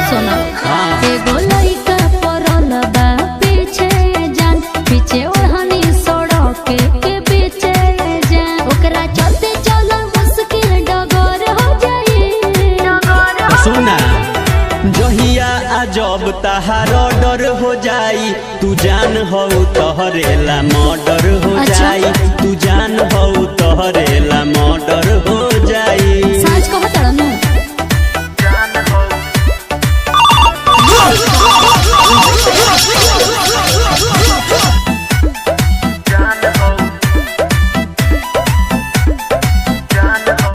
सुनो एगो लइका परल बा पीछे जान पीछे ओढ़नी सड़क के पीछे जान ओकरा चलते चलल मुश्किल डगर हो जाई सुना जहिया अजब तहार डर हो जाई तू जान हो तोहरेला मर्डर हो जाई तू जान हो तोहरेला मर्डर हो